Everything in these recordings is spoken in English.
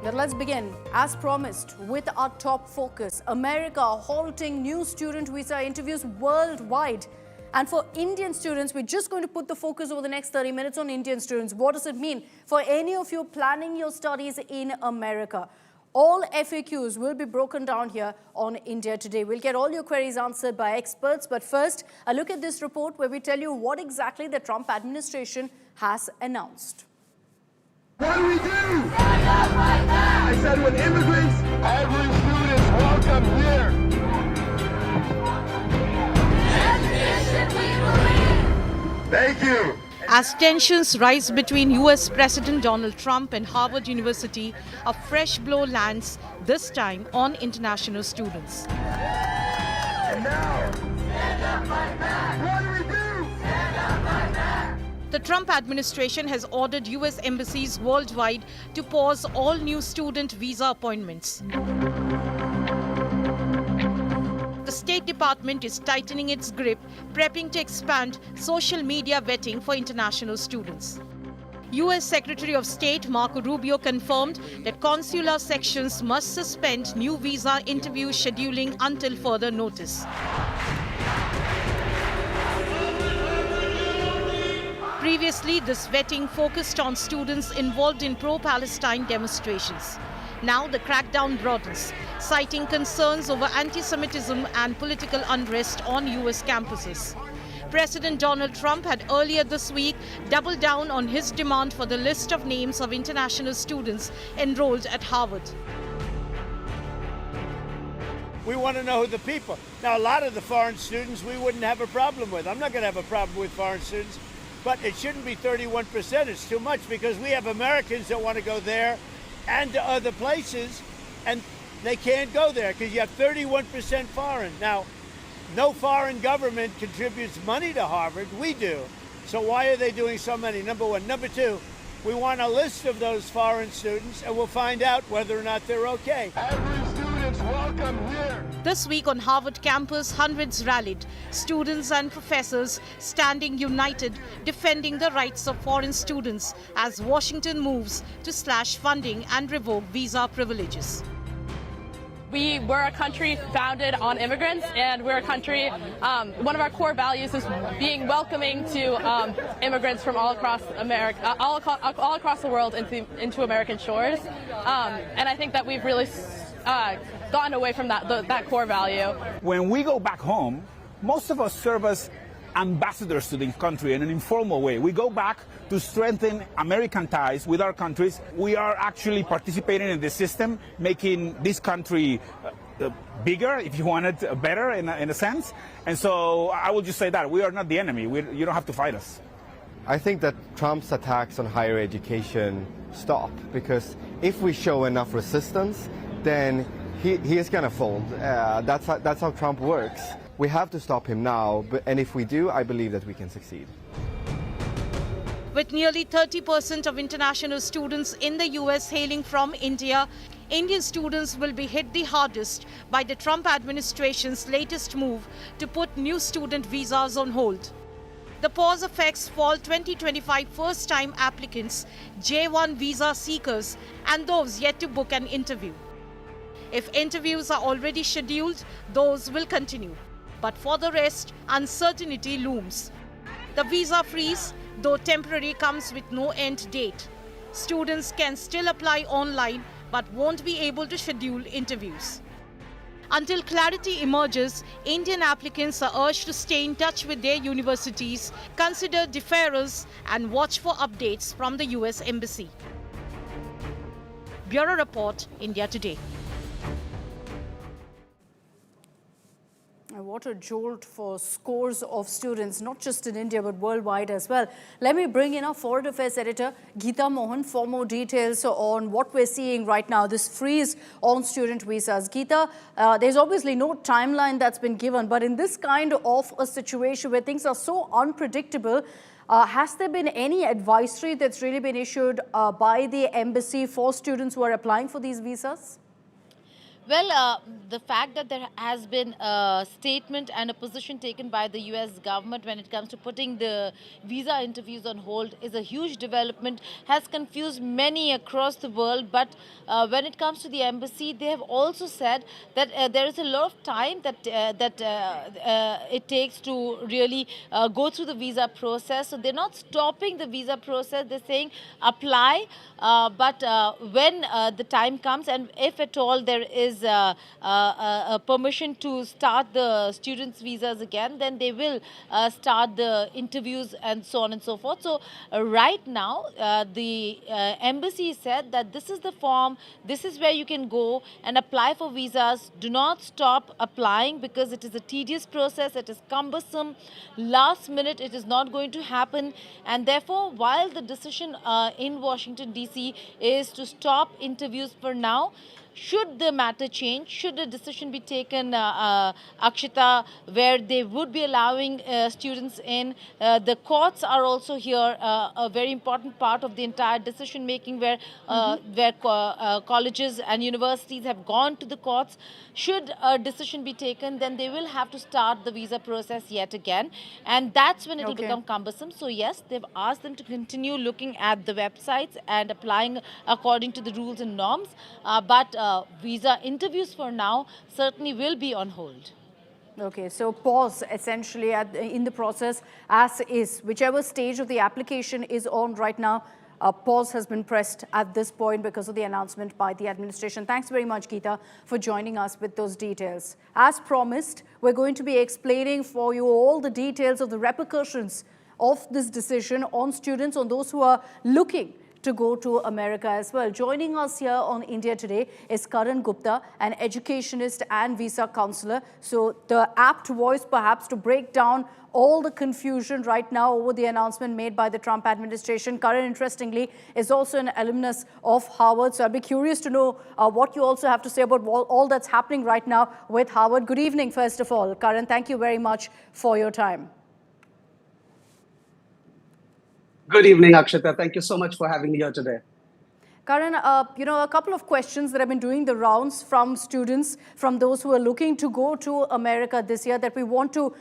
But let's begin, as promised, with our top focus. America halting new student visa interviews worldwide. And for Indian students, we're just going to put the focus over the next 30 minutes on Indian students. What does it mean for any of you planning your studies in America? All FAQs will be broken down here on India Today. We'll get all your queries answered by experts. But first, a look at this report where we tell you what exactly the Trump administration has announced. What do we do? Stand up like that! I said with immigrants, every student is welcome here. Education we believe. Thank you. As tensions rise between U.S. President Donald Trump and Harvard University, a fresh blow lands, this time on international students. And now, stand up like that! What do we do? Stand up like that! The Trump administration has ordered U.S. embassies worldwide to pause all new student visa appointments. The State Department is tightening its grip, prepping to expand social media vetting for international students. U.S. Secretary of State Marco Rubio confirmed that consular sections must suspend new visa interview scheduling until further notice. Previously, this vetting focused on students involved in pro-Palestine demonstrations. Now the crackdown broadens, citing concerns over anti-Semitism and political unrest on U.S. campuses. President Donald Trump had earlier this week doubled down on his demand for the list of names of international students enrolled at Harvard. We want to know who the people. Now, a lot of the foreign students we wouldn't have a problem with. I'm not going to have a problem with foreign students. But it shouldn't be 31%. It's too much because we have Americans that want to go there and to other places, and they can't go there because you have 31% foreign. Now, no foreign government contributes money to Harvard. We do. So why are they doing so many? Number one. Number two, we want a list of those foreign students, and we'll find out whether or not they're okay. Every student's welcome here. This week on Harvard campus, hundreds rallied, students and professors standing united, defending the rights of foreign students as Washington moves to slash funding and revoke visa privileges. We're a country founded on immigrants, and we're a country, one of our core values is being welcoming to immigrants from all across America, all across the world into American shores. And I think that we've really gotten away from that core value. When we go back home, most of us serve as ambassadors to the country in an informal way. We go back to strengthen American ties with our countries. We are actually participating in the system, making this country bigger, if you want it, better in a sense. And so I will just say that we are not the enemy. You don't have to fight us. I think that Trump's attacks on higher education stop, because if we show enough resistance, then he is going to fold. That's how Trump works. We have to stop him now, and if we do, I believe that we can succeed. With nearly 30% of international students in the U.S. hailing from India, Indian students will be hit the hardest by the Trump administration's latest move to put new student visas on hold. The pause affects fall 2025 first-time applicants, J1 visa seekers, and those yet to book an interview. If interviews are already scheduled, those will continue. But for the rest, uncertainty looms. The visa freeze, though temporary, comes with no end date. Students can still apply online but won't be able to schedule interviews. Until clarity emerges, Indian applicants are urged to stay in touch with their universities, consider deferrals, and watch for updates from the U.S. Embassy. Bureau Report, India Today. What a jolt for scores of students, not just in India, but worldwide as well. Let me bring in our Foreign Affairs editor, Geeta Mohan, for more details on what we're seeing right now, this freeze on student visas. Geeta, there's obviously no timeline that's been given, but in this kind of a situation where things are so unpredictable, has there been any advisory that's really been issued by the embassy for students who are applying for these visas? Well, the fact that there has been a statement and a position taken by the US government when it comes to putting the visa interviews on hold is a huge development, has confused many across the world. But when it comes to the embassy, they have also said that there is a lot of time that it takes to really go through the visa process. So they're not stopping the visa process. They're saying apply, but when the time comes and if at all there is a permission to start the students' visas again, then they will start the interviews and so on and so forth. So right now, the embassy said that this is the form, this is where you can go and apply for visas. Do not stop applying because it is a tedious process, it is cumbersome, last minute it is not going to happen, and therefore while the decision in Washington DC is to stop interviews for now, should the matter change, should a decision be taken, Akshita, where they would be allowing students in, the courts are also here, a very important part of the entire decision making, where colleges and universities have gone to the courts. Should a decision be taken, then they will have to start the visa process yet again, and that's when it will become cumbersome. So yes, they've asked them to continue looking at the websites and applying according to the rules and norms, but visa interviews for now certainly will be on hold. Okay, so pause essentially in the process as is. Whichever stage of the application is on right now, a pause has been pressed at this point because of the announcement by the administration. Thanks very much, Geeta, for joining us with those details. As promised, we're going to be explaining for you all the details of the repercussions of this decision on students, on those who are looking to go to America as well. Joining us here on India Today is Karan Gupta, an educationist and visa counselor. So the apt voice perhaps to break down all the confusion right now over the announcement made by the Trump administration. Karan, interestingly, is also an alumnus of Harvard. So I'd be curious to know what you also have to say about all that's happening right now with Harvard. Good evening, first of all. Karan, thank you very much for your time. Good evening, Akshita. Thank you so much for having me here today. Karan, a couple of questions that have been doing the rounds from students, from those who are looking to go to America this year, that we want to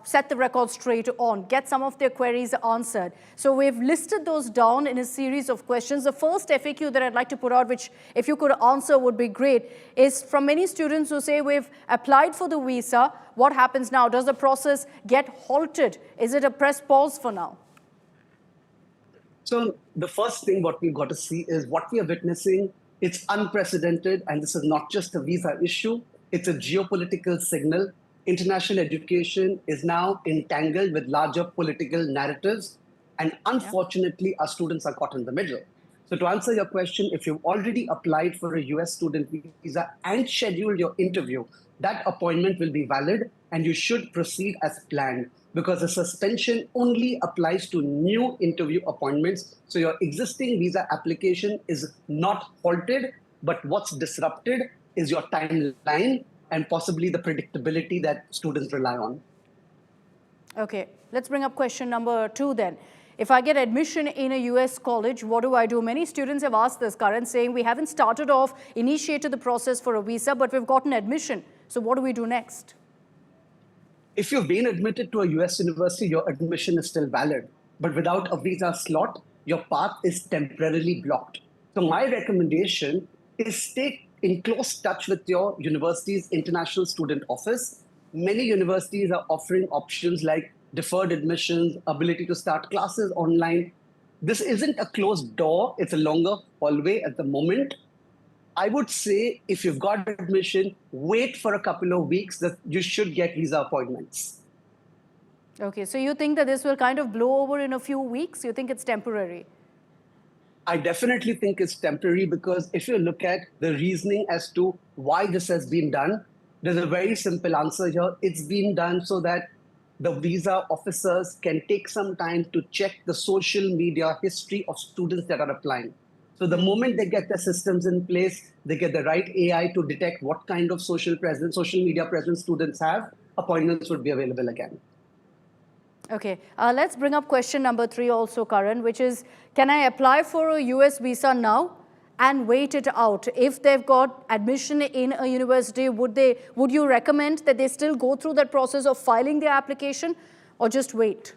set the record straight on, get some of their queries answered. So we've listed those down in a series of questions. The first FAQ that I'd like to put out, which if you could answer would be great, is from many students who say we've applied for the visa. What happens now? Does the process get halted? Is it a press pause for now? So the first thing what we've got to see is what we are witnessing. It's unprecedented, and this is not just a visa issue. It's a geopolitical signal. International education is now entangled with larger political narratives, and unfortunately, our students are caught in the middle. So to answer your question, if you've already applied for a US student visa and scheduled your interview, that appointment will be valid, and you should proceed as planned, because the suspension only applies to new interview appointments. So your existing visa application is not halted, but what's disrupted is your timeline and possibly the predictability that students rely on. Okay, let's bring up question number 2 then. If I get admission in a US college, what do I do? Many students have asked this, Karan, saying we haven't started off, initiated the process for a visa, but we've gotten admission. So what do we do next? If you've been admitted to a US university, your admission is still valid. But without a visa slot, your path is temporarily blocked. So my recommendation is stay in close touch with your university's international student office. Many universities are offering options like deferred admissions, ability to start classes online. This isn't a closed door, it's a longer hallway at the moment. I would say if you've got admission, wait for a couple of weeks, that you should get visa appointments. Okay, so you think that this will kind of blow over in a few weeks? You think it's temporary? I definitely think it's temporary, because if you look at the reasoning as to why this has been done, there's a very simple answer here. It's been done so that the visa officers can take some time to check the social media history of students that are applying. So the moment they get the systems in place, they get the right AI to detect what kind of social media presence students have, appointments would be available again. Okay, let's bring up question number 3 also, Karan, which is, can I apply for a US visa now? and wait it out? If they've got admission in a university, would you recommend that they still go through that process of filing their application or just wait?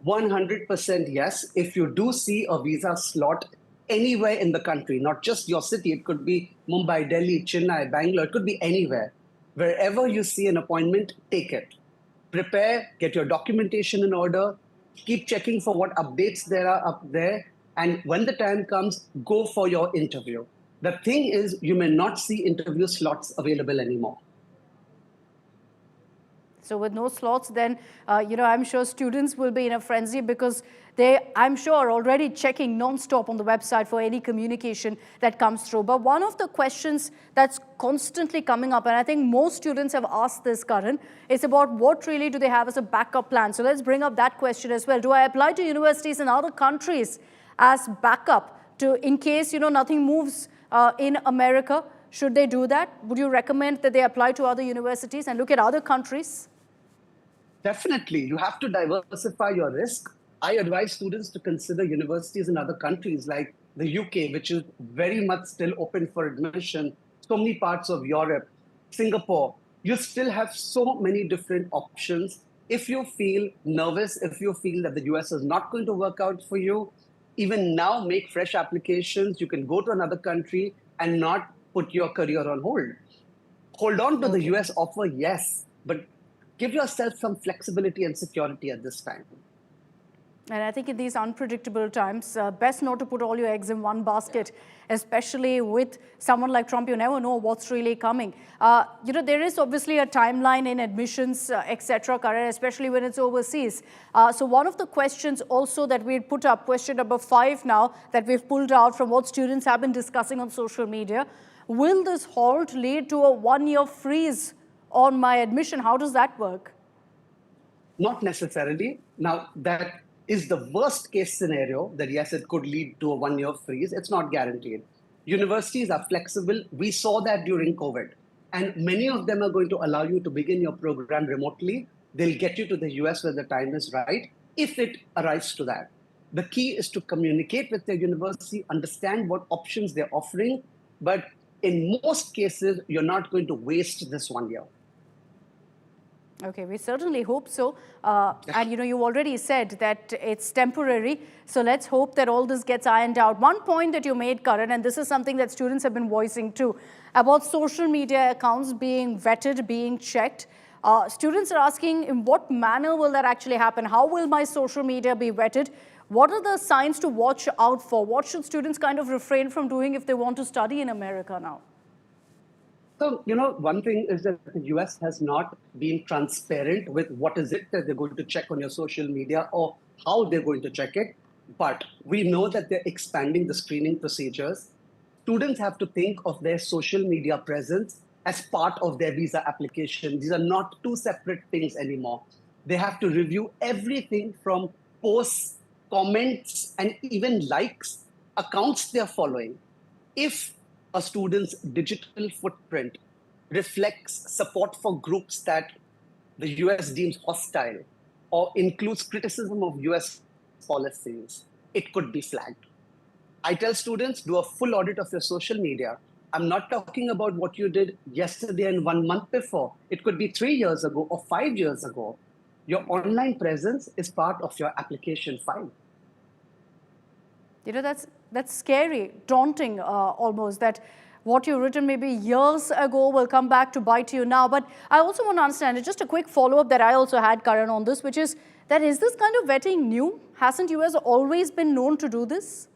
100% yes. If you do see a visa slot anywhere in the country, not just your city, it could be Mumbai, Delhi, Chennai, Bangalore, it could be anywhere. Wherever you see an appointment, take it. Prepare, get your documentation in order, keep checking for what updates there are up there, and when the time comes, go for your interview. The thing is, you may not see interview slots available anymore. So with no slots, then, I'm sure students will be in a frenzy because they, I'm sure, are already checking non-stop on the website for any communication that comes through. But one of the questions that's constantly coming up, and I think most students have asked this, Karan, is about what really do they have as a backup plan. So let's bring up that question as well. Do I apply to universities in other countries as backup in case, nothing moves in America? Should they do that? Would you recommend that they apply to other universities and look at other countries? Definitely. You have to diversify your risk. I advise students to consider universities in other countries like the UK, which is very much still open for admission, so many parts of Europe, Singapore. You still have so many different options. If you feel nervous, if you feel that the US is not going to work out for you, even now make fresh applications. You can go to another country and not put your career on hold. Hold on to the US offer, yes, but give yourself some flexibility and security at this time. And I think in these unpredictable times, best not to put all your eggs in one basket, especially with someone like Trump. You never know what's really coming. There is obviously a timeline in admissions, etc., especially when it's overseas. So one of the questions also that we put up, question number 5 now, that we've pulled out from what students have been discussing on social media, will this halt lead to a one-year freeze on my admission? How does that work? Not necessarily. Now, that is the worst case scenario that, yes, it could lead to a one-year freeze. It's not guaranteed. Universities are flexible. We saw that during COVID. And many of them are going to allow you to begin your program remotely. They'll get you to the US when the time is right, if it arrives to that. The key is to communicate with the university, understand what options they're offering. But in most cases, you're not going to waste this 1 year. Okay, we certainly hope so. And you already said that it's temporary. So let's hope that all this gets ironed out. One point that you made, Karan, and this is something that students have been voicing too, about social media accounts being vetted, being checked. Students are asking, in what manner will that actually happen? How will my social media be vetted? What are the signs to watch out for? What should students kind of refrain from doing if they want to study in America now? So, one thing is that the US has not been transparent with what is it that they're going to check on your social media or how they're going to check it. But we know that they're expanding the screening procedures. Students have to think of their social media presence as part of their visa application. These are not two separate things anymore. They have to review everything from posts, comments, and even likes, accounts they're following. If a student's digital footprint reflects support for groups that the US deems hostile or includes criticism of US policies, it could be flagged. I tell students, do a full audit of your social media. I'm not talking about what you did yesterday and 1 month before. It could be 3 years ago or 5 years ago. Your online presence is part of your application file. That's scary, daunting almost, that what you've written maybe years ago will come back to bite you now. But I also want to understand, just a quick follow-up that I also had, Karan, on this, which is that is this kind of vetting new? Hasn't US always been known to do this?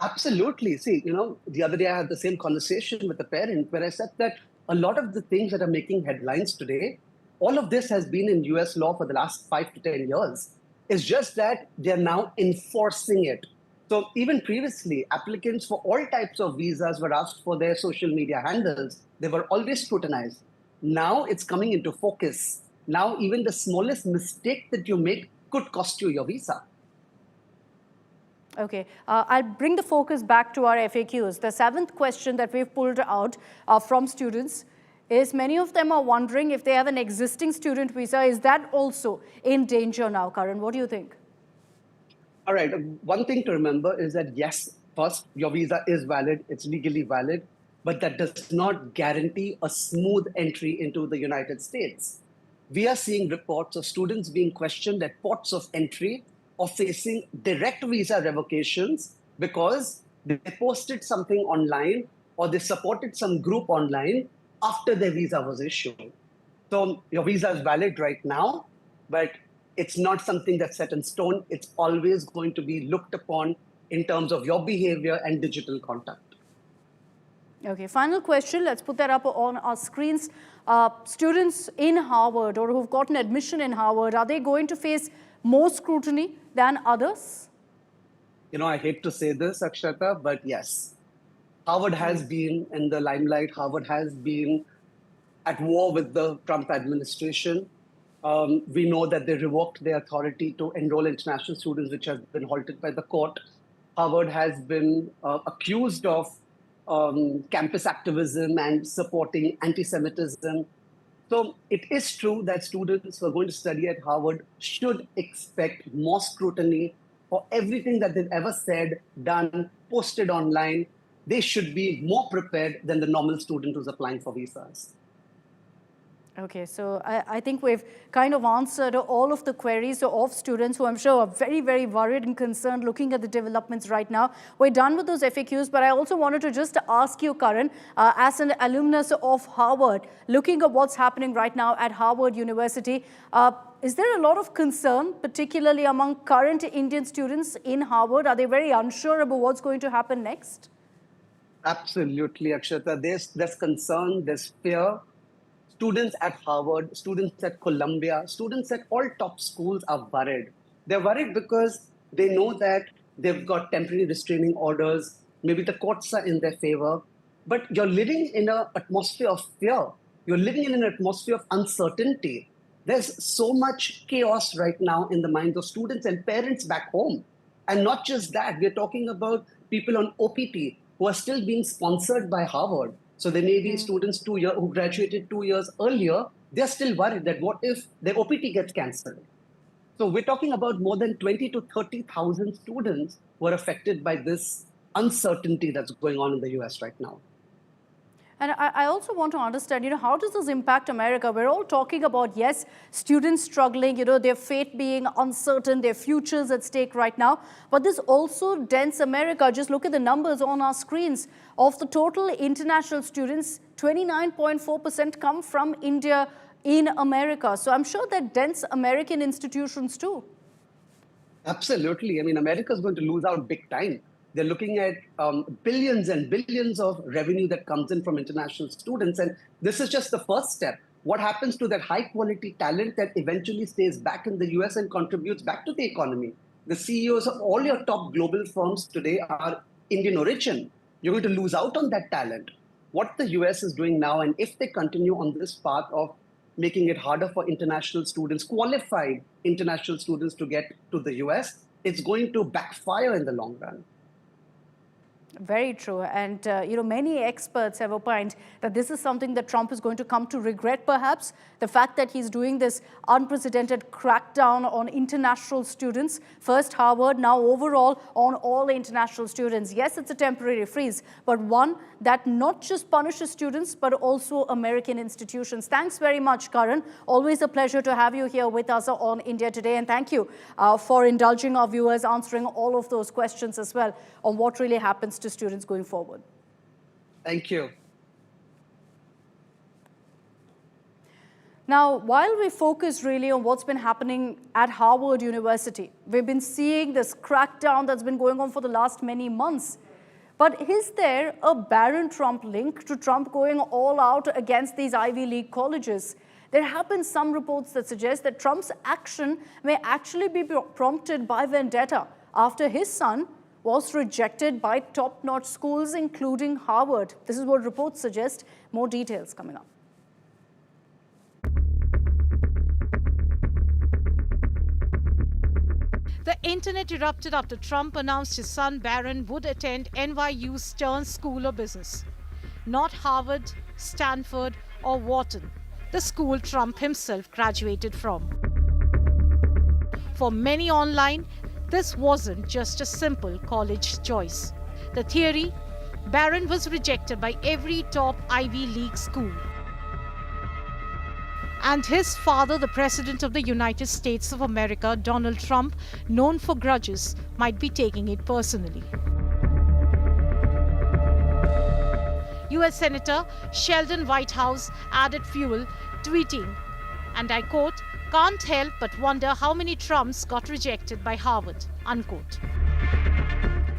Absolutely. See, the other day I had the same conversation with a parent where I said that a lot of the things that are making headlines today, all of this has been in US law for the last 5 to 10 years. It's just that they're now enforcing it. So even previously, applicants for all types of visas were asked for their social media handles. They were always scrutinized. Now it's coming into focus. Now even the smallest mistake that you make could cost you your visa. Okay, I'll bring the focus back to our FAQs. The 7th question that we've pulled out from students is many of them are wondering if they have an existing student visa. Is that also in danger now, Karan? What do you think? All right. One thing to remember is that, yes, First, your visa is valid, it's legally valid, but that does not guarantee a smooth entry into the United States. We are seeing reports of students being questioned at ports of entry or facing direct visa revocations because they posted something online or they supported some group online after their visa was issued. So your visa is valid right now, but it's not something that's set in stone. It's always going to be looked upon in terms of your behavior and digital contact. Okay, final question. Let's put that up on our screens. Students in Harvard or who've gotten admission in Harvard, are they going to face more scrutiny than others? You know, I hate to say this, Akshata, but yes. Harvard has been in the limelight. Harvard has been at war with the Trump administration. We know that they revoked their authority to enroll international students, which has been halted by the court. Harvard has been accused of campus activism and supporting anti-Semitism. So it is true that students who are going to study at Harvard should expect more scrutiny for everything that they've ever said, done, posted online. They should be more prepared than the normal student who's applying for visas. Okay, so I think we've kind of answered all of the queries of students who I'm sure are very, very worried and concerned looking at the developments right now. We're done with those FAQs, but I also wanted to just ask you, Karan, as an alumnus of Harvard, looking at what's happening right now at Harvard University, is there a lot of concern, particularly among current Indian students in Harvard? Are they very unsure about what's going to happen next? Absolutely, Akshata. There's concern, there's fear. Students at Harvard, students at Columbia, students at all top schools are worried. They're worried because they know that they've got temporary restraining orders. Maybe the courts are in their favor. But you're living in an atmosphere of fear. You're living in an atmosphere of uncertainty. There's so much chaos right now in the minds of students and parents back home. And not just that, we're talking about people on OPT who are still being sponsored by Harvard. So there may be students who graduated 2 years earlier. They're still worried that what if their OPT gets cancelled? So we're talking about more than 20 to 30,000 students who are affected by this uncertainty that's going on in the US right now. And I also want to understand, how does this impact America? We're all talking about, yes, students struggling, their fate being uncertain, their futures at stake right now. But this also dents America. Just look at the numbers on our screens. Of the total international students, 29.4% come from India in America. So I'm sure that dents American institutions too. Absolutely. I mean, America is going to lose out big time. They're looking at billions and billions of revenue that comes in from international students. And this is just the first step. What happens to that high quality talent that eventually stays back in the US and contributes back to the economy? The CEOs of all your top global firms today are Indian origin. You're going to lose out on that talent. What the US is doing now, and if they continue on this path of making it harder for international students, qualified international students to get to the US, it's going to backfire in the long run. Very true. And, many experts have opined that this is something that Trump is going to come to regret, perhaps. The fact that he's doing this unprecedented crackdown on international students, first Harvard, now overall on all international students. Yes, it's a temporary freeze, but one that not just punishes students, but also American institutions. Thanks very much, Karan. Always a pleasure to have you here with us on India Today. And thank you for indulging our viewers, answering all of those questions as well on what really happens to students going forward. Thank you. Now, while we focus really on what's been happening at Harvard University, we've been seeing this crackdown that's been going on for the last many months. But is there a Barron Trump link to Trump going all out against these Ivy League colleges? There have been some reports that suggest that Trump's action may actually be prompted by vendetta after his son was rejected by top-notch schools, including Harvard. This is what reports suggest. More details coming up. The internet erupted after Trump announced his son Barron would attend NYU's Stern School of Business. Not Harvard, Stanford, or Wharton, the school Trump himself graduated from. For many online, this wasn't just a simple college choice. The theory: Barron was rejected by every top Ivy League school. And his father, the President of the United States of America, Donald Trump, known for grudges, might be taking it personally. US Senator Sheldon Whitehouse added fuel, tweeting, and I quote, "Can't help but wonder how many Trumps got rejected by Harvard," unquote.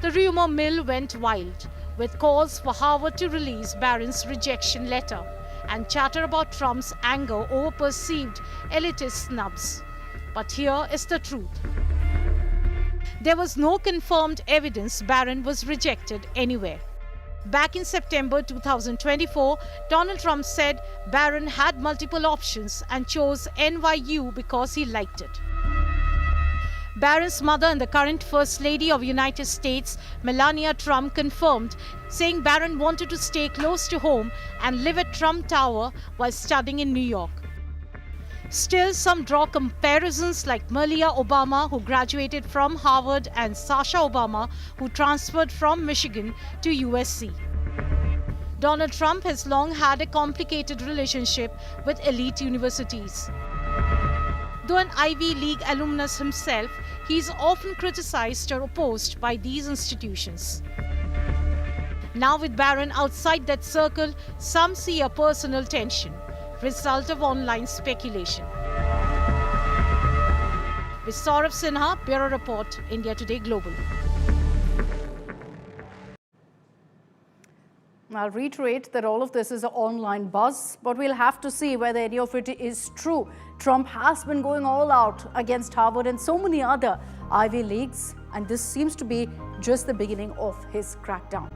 The rumor mill went wild, with calls for Harvard to release Barron's rejection letter and chatter about Trump's anger over perceived elitist snubs. But here is the truth. There was no confirmed evidence Barron was rejected anywhere. Back in September 2024, Donald Trump said Barron had multiple options and chose NYU because he liked it. Barron's mother and the current First Lady of the United States, Melania Trump, confirmed, saying Barron wanted to stay close to home and live at Trump Tower while studying in New York. Still, some draw comparisons like Malia Obama, who graduated from Harvard, and Sasha Obama, who transferred from Michigan to USC. Donald Trump has long had a complicated relationship with elite universities. Though an Ivy League alumnus himself, he is often criticized or opposed by these institutions. Now with Barron outside that circle, some see a personal tension, result of online speculation. With Saurav Sinha, Bureau Report, India Today Global. I'll reiterate that all of this is an online buzz, but we'll have to see whether any of it is true. Trump has been going all out against Harvard and so many other Ivy Leagues, and this seems to be just the beginning of his crackdown.